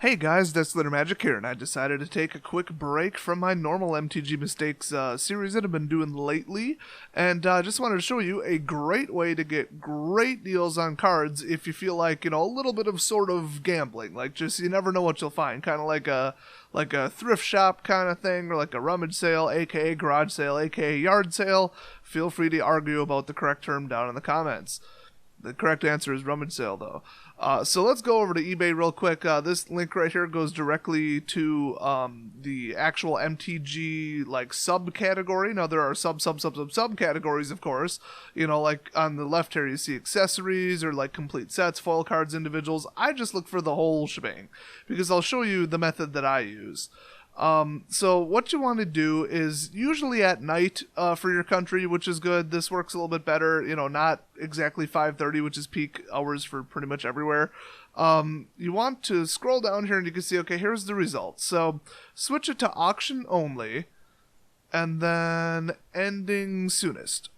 Hey guys, DesolatorMagic here, and I decided to take a quick break from my normal MTG Mistakes series that I've been doing lately, and I just wanted to show you a great way to get great deals on cards if you feel like, a little bit of sort of gambling, like just you never know what you'll find, kind of like a thrift shop kind of thing, or like a rummage sale, aka garage sale, aka yard sale. Feel free to argue about the correct term down in the comments. The correct answer is rummage sale, though. So let's go over to eBay real quick. This link right here goes directly to the actual MTG subcategory. Now there are subcategories, of course. Like on the left here, you see accessories or like complete sets, foil cards, individuals. I just look for the whole shebang because I'll show you the method that I use. So what you want to do is usually at night for your country, which is good. This works a little bit better, not exactly 5:30, which is peak hours for pretty much everywhere. You want to scroll down here and you can see, okay, here's the results. So switch it to auction only and then ending soonest.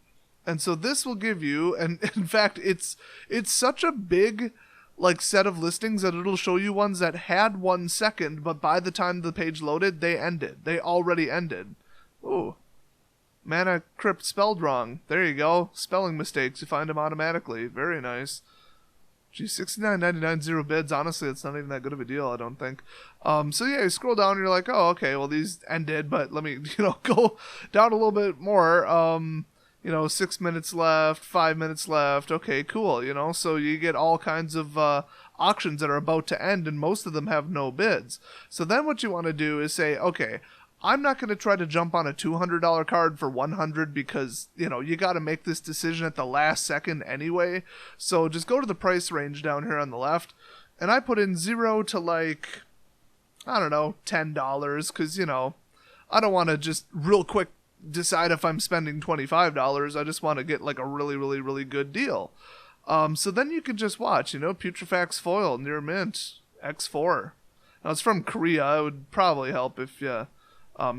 And so this will give you, and in fact, it's such a big set of listings that it'll show you ones that had 1 second, but by the time the page loaded, they ended. They already ended. Ooh. Mana Crypt spelled wrong. There you go. Spelling mistakes. You find them automatically. Very nice. Gee, $69.99, 0 bids. Honestly, it's not even that good of a deal, I don't think. So yeah, you scroll down and you're like, oh, okay, well, these ended, but let me, go down a little bit more. 6 minutes left, 5 minutes left. Okay, cool, so you get all kinds of auctions that are about to end, and most of them have no bids. So then what you want to do is say, okay, I'm not going to try to jump on a $200 card for 100 because, you got to make this decision at the last second anyway. So just go to the price range down here on the left, and I put in 0 to I don't know, $10 because, I don't want to just real quick decide if I'm spending $25. I just want to get a really, really, really good deal. So then you can just watch, Putrefax foil near mint X4. Now it's from Korea. It would probably help if you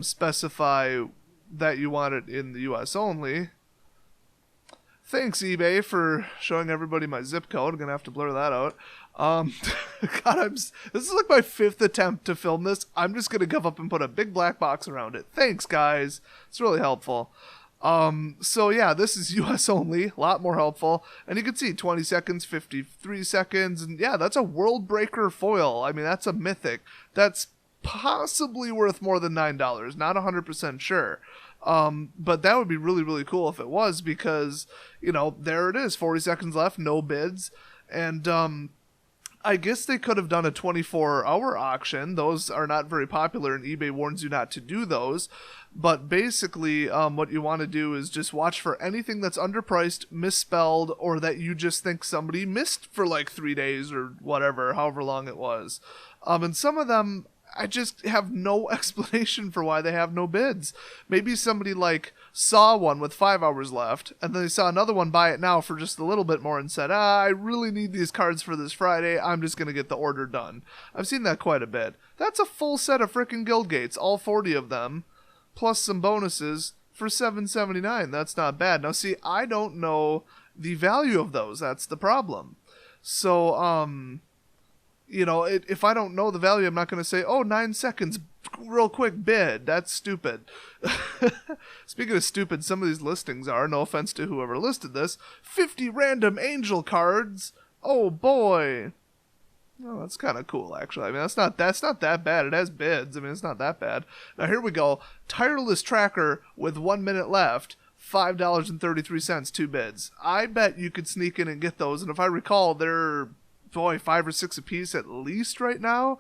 specify that you want it in the US only. Thanks eBay for showing everybody my zip code. I'm gonna have to blur that out. God, this is like my 5th attempt to film this. I'm just gonna give up and put a big black box around it. Thanks, guys. It's really helpful. So yeah, this is US only. A lot more helpful. And you can see 20 seconds, 53 seconds, and yeah, that's a world breaker foil. I mean, that's a mythic. That's possibly worth more than $9. Not 100% sure. But that would be really, really cool if it was because, there it is, 40 seconds left, no bids. And, I guess they could have done a 24-hour auction. Those are not very popular, and eBay warns you not to do those. But basically, what you want to do is just watch for anything that's underpriced, misspelled, or that you just think somebody missed for 3 days or whatever, however long it was. And some of them, I just have no explanation for why they have no bids. Maybe somebody saw one with 5 hours left, and then they saw another one buy it now for just a little bit more and said, I really need these cards for this Friday. I'm just going to get the order done. I've seen that quite a bit. That's a full set of frickin' guild gates, all 40 of them, plus some bonuses for $7.79. That's not bad. Now see, I don't know the value of those. That's the problem. So, if I don't know the value, I'm not going to say, 9 seconds, real quick bid. That's stupid. Speaking of stupid, some of these listings are, no offense to whoever listed this, 50 random angel cards. Oh boy. Oh, that's kind of cool, actually. I mean, that's not that bad. It has bids. I mean, it's not that bad. Now here we go. Tireless tracker with 1 minute left. $5.33, 2 bids. I bet you could sneak in and get those. And if I recall, they're 5 or 6 a piece at least right now.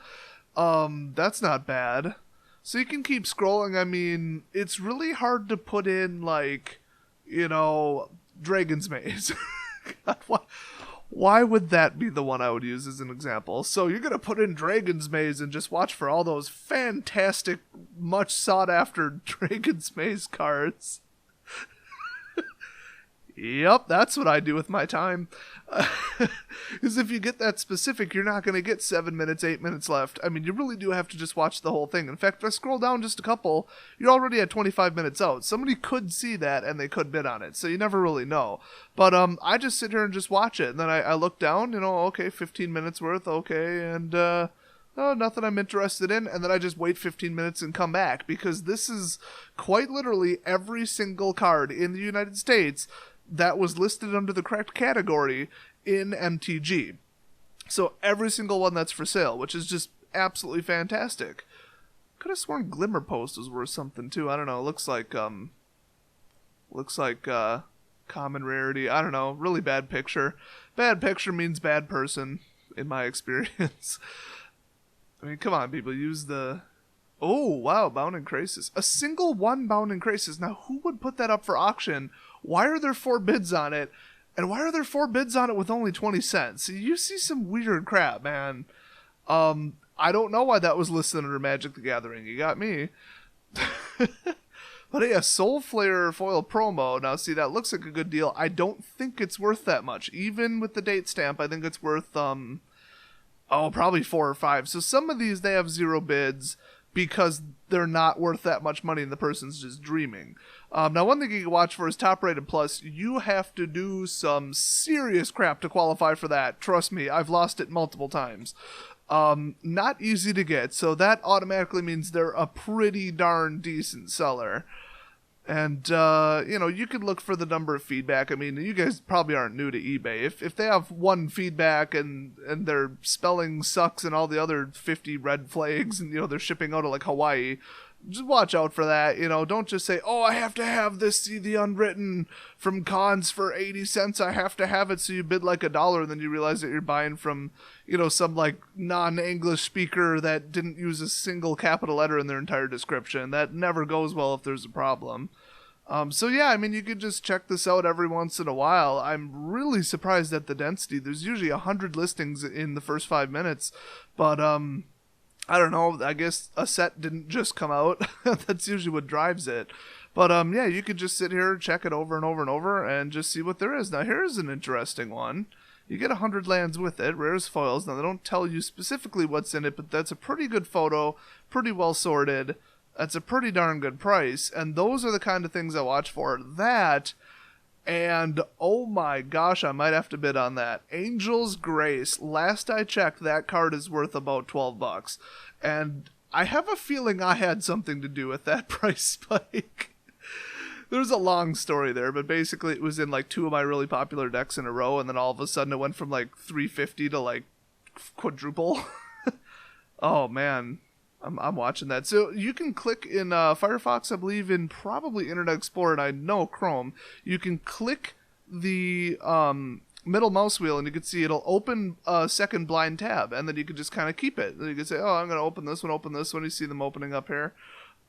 That's not bad. So you can keep scrolling. I mean, it's really hard to put in Dragon's Maze. God, why would that be the one I would use as an example? So you're gonna put in Dragon's Maze and just watch for all those fantastic, much sought after Dragon's Maze cards. Yep, that's what I do with my time. Because if you get that specific, you're not going to get 7 minutes, 8 minutes left. I mean, you really do have to just watch the whole thing. In fact, if I scroll down just a couple, you're already at 25 minutes out. Somebody could see that and they could bid on it, so you never really know. But I just sit here and just watch it, and then I look down, okay, 15 minutes worth, okay, and oh, nothing I'm interested in, and then I just wait 15 minutes and come back, because this is quite literally every single card in the United States that was listed under the correct category in MTG. So every single one that's for sale, which is just absolutely fantastic. Could have sworn Glimmer Post was worth something too. I don't know. Looks like common rarity. I don't know. Really bad picture. Bad picture means bad person, in my experience. I mean, come on, people. Use the... Oh, wow. Bound in Crisis. A single one Bound in Crisis. Now, who would put that up for auction? Why are there 4 bids on it? And why are there 4 bids on it with only 20 cents? You see some weird crap, man. I don't know why that was listed under Magic the Gathering. You got me. But yeah, Soul Flare foil promo. Now, see, that looks like a good deal. I don't think it's worth that much. Even with the date stamp, I think it's worth, probably 4 or 5. So some of these, they have 0 bids because they're not worth that much money and the person's just dreaming. Now, one thing you can watch for is Top Rated Plus. You have to do some serious crap to qualify for that. Trust me, I've lost it multiple times. Not easy to get, so that automatically means they're a pretty darn decent seller. And, you could look for the number of feedback. I mean, you guys probably aren't new to eBay. If they have 1 feedback and their spelling sucks and all the other 50 red flags and, they're shipping out of, like, Hawaii, just watch out for that. Don't just say, oh, I have to have this, see the unwritten from Cons for 80 cents. I have to have it. So you bid like $1 and then you realize that you're buying from, some like non-English speaker that didn't use a single capital letter in their entire description. That never goes well if there's a problem. So yeah, I mean, you could just check this out every once in a while. I'm really surprised at the density. There's usually 100 listings in the first 5 minutes, but, I don't know, I guess a set didn't just come out. That's usually what drives it. But, yeah, you could just sit here, check it over and over and over, and just see what there is. Now, here's an interesting one. You get 100 lands with it, rares foils. Now, they don't tell you specifically what's in it, but that's a pretty good photo, pretty well sorted. That's a pretty darn good price, and those are the kind of things I watch for. That... And, oh my gosh, I might have to bid on that. Angel's Grace. Last I checked, that card is worth about $12. And I have a feeling I had something to do with that price spike. There's a long story there, but basically it was in like 2 of my really popular decks in a row, and then all of a sudden it went from like 350 to like quadruple. Oh man. I'm watching that. So you can click in Firefox, I believe, in probably Internet Explorer, and I know Chrome. You can click the middle mouse wheel, and you can see it'll open a second blind tab, and then you can just kind of keep it. And you can say, oh, I'm going to open this one. You see them opening up here.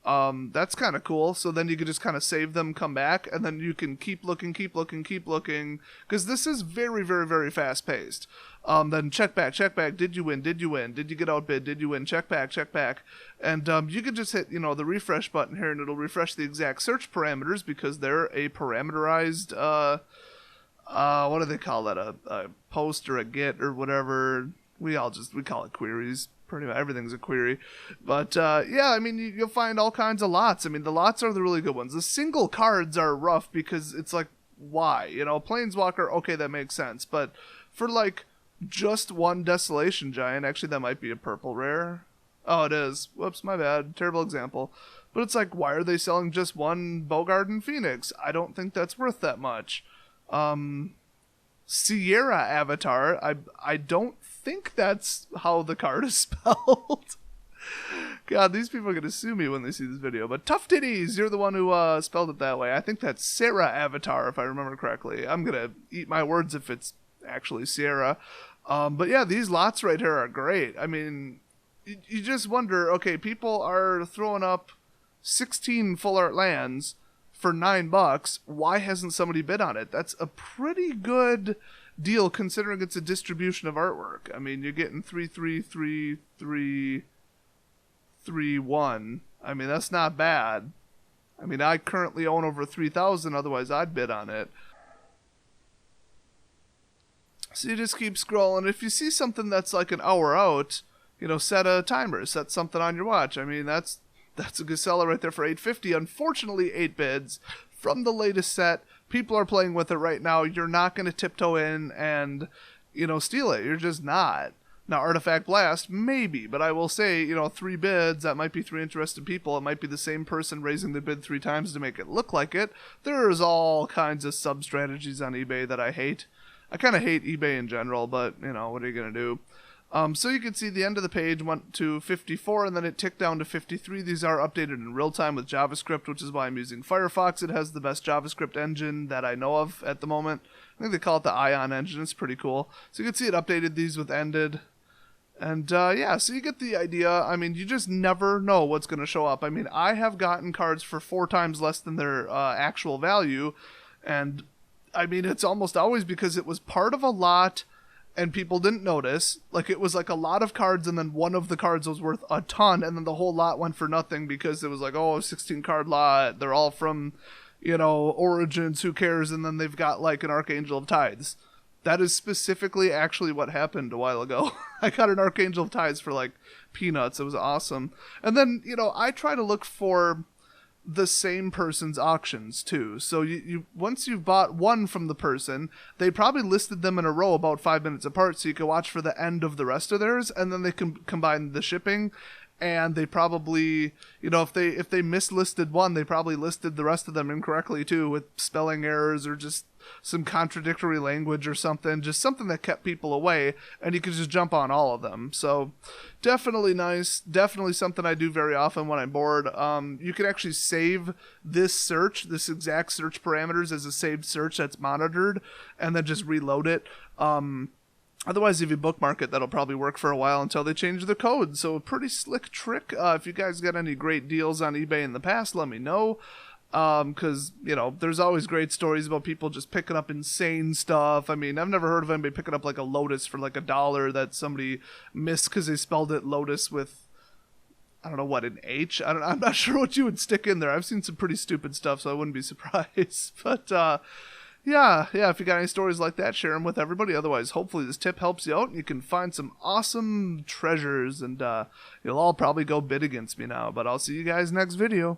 That's kind of cool. So then you can just kind of save them, come back, and then you can keep looking, because this is very, very, very fast-paced. Then check back. Did you win? Did you get outbid? Did you win? Check back. And you can just hit, the refresh button here, and it'll refresh the exact search parameters because they're a parameterized, what do they call that? A post or a get or whatever. We call it queries. Pretty much everything's a query. But, yeah, I mean, you'll find all kinds of lots. I mean, the lots are the really good ones. The single cards are rough because it's like, why? Planeswalker, okay, that makes sense. But for, like, just one Desolation Giant, actually, that might be a purple rare. Oh, it is. Whoops, my bad. Terrible example. But it's like, why are they selling just one Bogarden Phoenix? I don't think that's worth that much. Sierra Avatar, I don't think that's how the card is spelled. God, these people are going to sue me when they see this video. But Tough Titties, you're the one who spelled it that way. I think that's Sarah Avatar, if I remember correctly. I'm going to eat my words if it's actually Sierra. But yeah, these lots right here are great. I mean, you just wonder, okay, people are throwing up 16 full art lands for $9. Why hasn't somebody bid on it? That's a pretty good deal considering it's a distribution of artwork. I mean, you're getting 3, 3, 3, 3, 3, 1. I mean, that's not bad. I mean, I currently own over 3,000, otherwise I'd bid on it. So you just keep scrolling. If you see something that's like an hour out, set a timer, set something on your watch. I mean, that's a good seller right there for $8.50. Unfortunately, 8 bids from the latest set. People are playing with it right now. You're not going to tiptoe in and, steal it. You're just not. Now, Artifact Blast, maybe, but I will say, 3 bids, that might be 3 interested people. It might be the same person raising the bid 3 times to make it look like it. There's all kinds of sub-strategies on eBay that I hate. I kind of hate eBay in general, but, what are you going to do? So you can see the end of the page went to 54, and then it ticked down to 53. These are updated in real time with JavaScript, which is why I'm using Firefox. It has the best JavaScript engine that I know of at the moment. I think they call it the Ion engine. It's pretty cool. So you can see it updated these with ended. And, yeah, so you get the idea. I mean, you just never know what's going to show up. I mean, I have gotten cards for 4 times less than their actual value, and, I mean, it's almost always because it was part of a lot and people didn't notice. Like, it was like a lot of cards, and then one of the cards was worth a ton, and then the whole lot went for nothing because it was like, oh, 16 card lot, they're all from, Origins, who cares, and then they've got, like, an Archangel of Tides. That is specifically actually what happened a while ago. I got an Archangel of Tides for, like, peanuts. It was awesome. And then, I try to look for the same person's auctions too. So you once you've bought one from the person, they probably listed them in a row about 5 minutes apart, so you can watch for the end of the rest of theirs, and then they can combine the shipping. And they probably, if they mislisted one, they probably listed the rest of them incorrectly too, with spelling errors or just some contradictory language or something, just something that kept people away, and you could just jump on all of them. So definitely nice, definitely something I do very often when I'm bored. You can actually save this exact search parameters as a saved search that's monitored, and then just reload it. Otherwise, if you bookmark it, that'll probably work for a while until they change the code. So a pretty slick trick. If you guys got any great deals on eBay in the past, let me know. Because, there's always great stories about people just picking up insane stuff. I mean, I've never heard of anybody picking up like a Lotus for like $1 that somebody missed because they spelled it Lotus with, I don't know what, an H? I'm not sure what you would stick in there. I've seen some pretty stupid stuff, so I wouldn't be surprised. But, yeah, if you got any stories like that, share them with everybody. Otherwise, hopefully this tip helps you out and you can find some awesome treasures, and you'll all probably go bid against me now. But I'll see you guys next video.